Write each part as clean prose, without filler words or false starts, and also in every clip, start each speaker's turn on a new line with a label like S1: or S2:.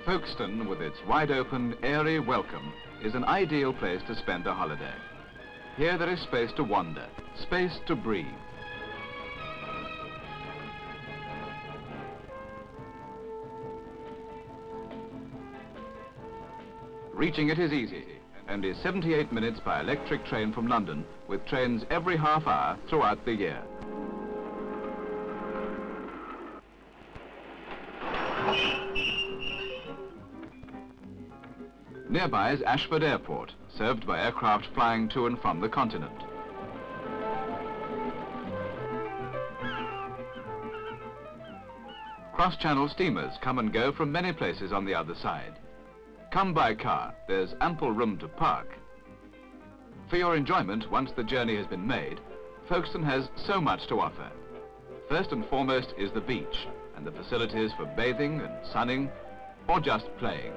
S1: Folkestone, with its wide-open, airy welcome, is an ideal place to spend a holiday. Here there is space to wander, space to breathe. Reaching it is easy, and is 78 minutes by electric train from London, with trains every half hour throughout the year. Nearby is Ashford Airport, served by aircraft flying to and from the continent. Cross-channel steamers come and go from many places on the other side. Come by car, there's ample room to park. For your enjoyment, once the journey has been made, Folkestone has so much to offer. First and foremost is the beach, and the facilities for bathing and sunning, or just playing.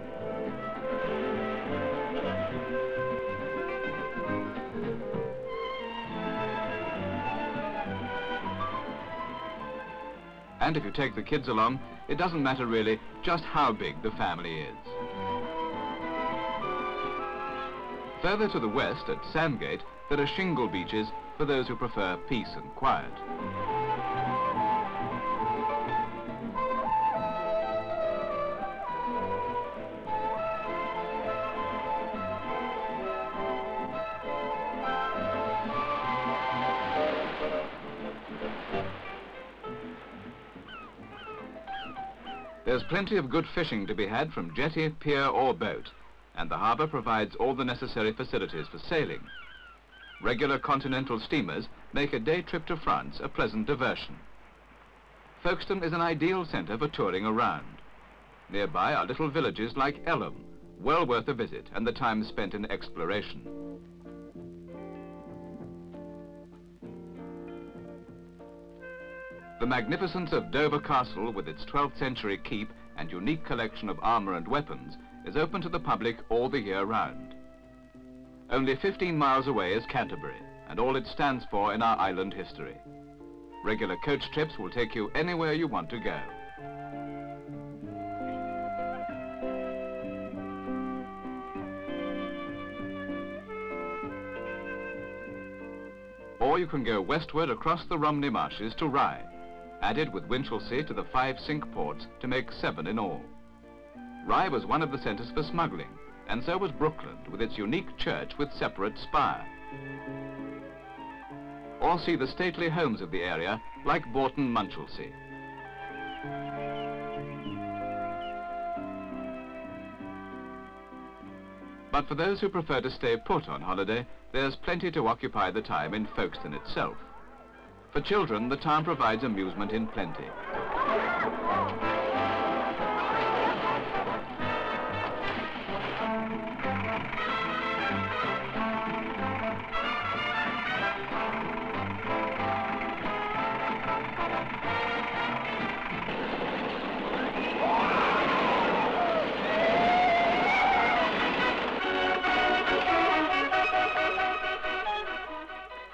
S1: And if you take the kids along, it doesn't matter really just how big the family is. Further to the west at Sandgate, there are shingle beaches for those who prefer peace and quiet. There's plenty of good fishing to be had from jetty, pier or boat, and the harbour provides all the necessary facilities for sailing. Regular continental steamers make a day trip to France a pleasant diversion. Folkestone is an ideal centre for touring around. Nearby are little villages like Elham, well worth a visit and the time spent in exploration. The magnificence of Dover Castle, with its 12th century keep and unique collection of armour and weapons, is open to the public all the year round. Only 15 miles away is Canterbury, and all it stands for in our island history. Regular coach trips will take you anywhere you want to go. Or you can go westward across the Romney Marshes to Rye, added with Winchelsea to the 5 sink ports to make 7 in all. Rye was one of the centres for smuggling, and so was Brookland with its unique church with separate spire. Or see the stately homes of the area like Bourton Munchelsea. But for those who prefer to stay put on holiday, there's plenty to occupy the time in Folkestone itself. For children, the town provides amusement in plenty.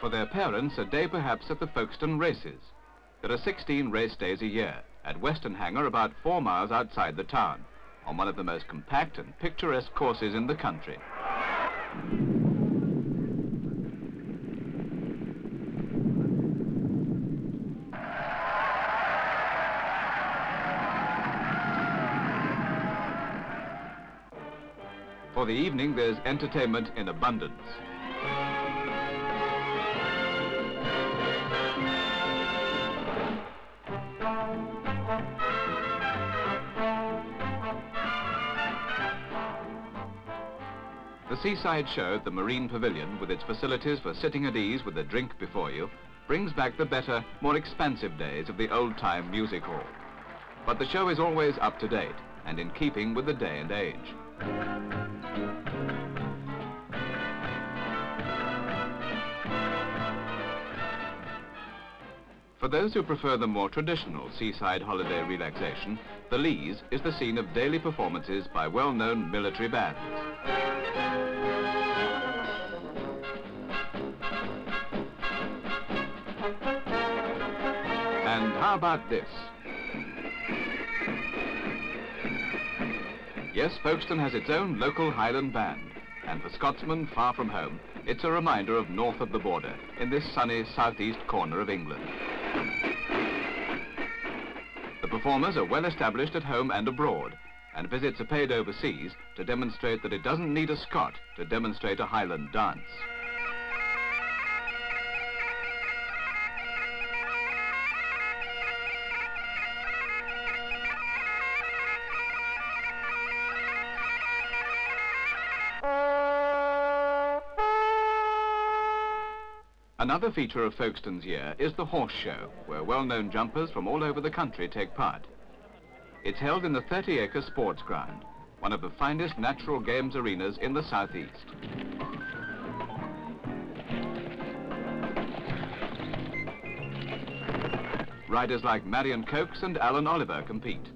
S1: For their parents, a day perhaps at the Folkestone races. There are 16 race days a year at Western Hangar, about 4 miles outside the town, on one of the most compact and picturesque courses in the country. For the evening, there's entertainment in abundance. The Seaside show at the Marine Pavilion, with its facilities for sitting at ease with a drink before you, brings back the better, more expansive days of the old-time music hall. But the show is always up to date and in keeping with the day and age. For those who prefer the more traditional seaside holiday relaxation, the Leas is the scene of daily performances by well-known military bands. how about this? Yes, Folkestone has its own local Highland band, and for Scotsmen far from home, it's a reminder of north of the border, in this sunny southeast corner of England. The performers are well established at home and abroad, and visits are paid overseas to demonstrate that it doesn't need a Scot to demonstrate a Highland dance. Another feature of Folkestone's year is the horse show, where well-known jumpers from all over the country take part. It's held in the 30-acre sports ground, one of the finest natural games arenas in the southeast. Riders like Marion Cokes and Alan Oliver compete.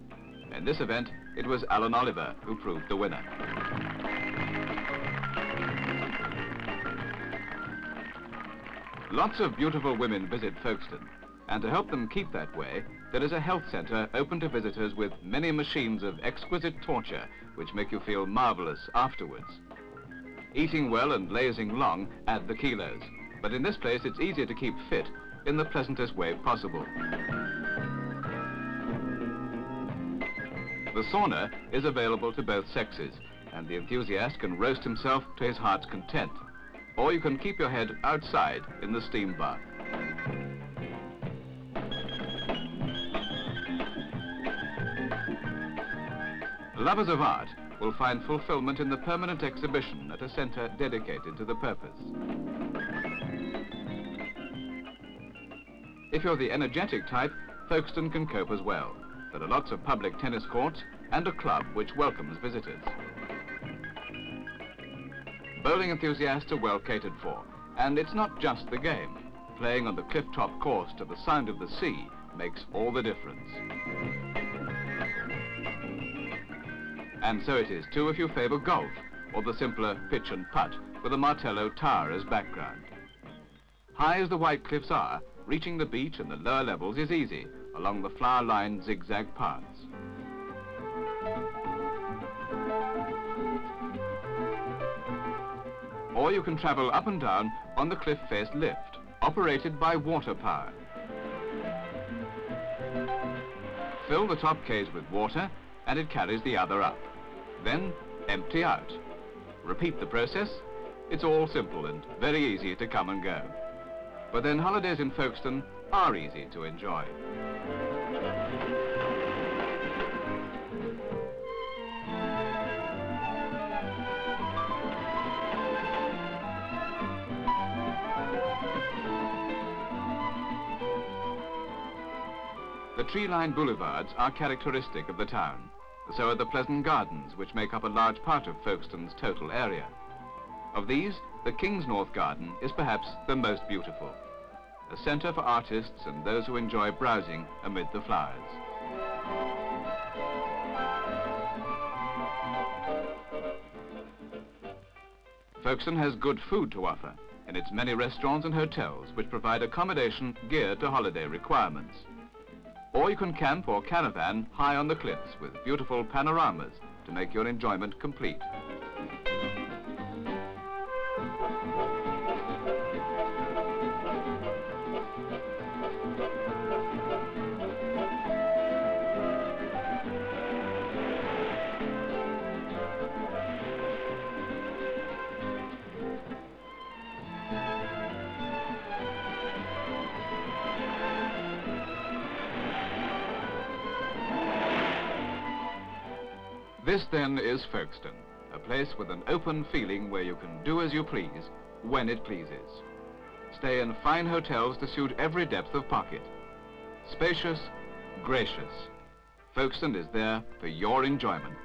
S1: In this event, it was Alan Oliver who proved the winner. Lots of beautiful women visit Folkestone, and to help them keep that way, there is a health centre open to visitors with many machines of exquisite torture which make you feel marvellous afterwards. Eating well and lazing long add the kilos, but in this place it's easier to keep fit in the pleasantest way possible. The sauna is available to both sexes, and the enthusiast can roast himself to his heart's content. Or you can keep your head outside in the steam bath. Lovers of art will find fulfillment in the permanent exhibition at a centre dedicated to the purpose. If you're the energetic type, Folkestone can cope as well. There are lots of public tennis courts and a club which welcomes visitors. Bowling enthusiasts are well catered for, and it's not just the game. Playing on the cliff-top course to the sound of the sea makes all the difference. And so it is too if you favour golf, or the simpler pitch and putt with a Martello tower as background. High as the White Cliffs are, reaching the beach and the lower levels is easy, along the flower-lined zigzag paths. Or you can travel up and down on the cliff-face lift, operated by water power. Fill the top cage with water and it carries the other up. Then empty out. Repeat the process. It's all simple and very easy to come and go. But then holidays in Folkestone are easy to enjoy. The tree-lined boulevards are characteristic of the town. So are the pleasant gardens, which make up a large part of Folkestone's total area. Of these, the King's North Garden is perhaps the most beautiful, a centre for artists and those who enjoy browsing amid the flowers. Folkestone has good food to offer in its many restaurants and hotels which provide accommodation geared to holiday requirements. Or you can camp or caravan high on the cliffs with beautiful panoramas to make your enjoyment complete. This then is Folkestone, a place with an open feeling where you can do as you please, when it pleases. Stay in fine hotels to suit every depth of pocket. Spacious, gracious. Folkestone is there for your enjoyment.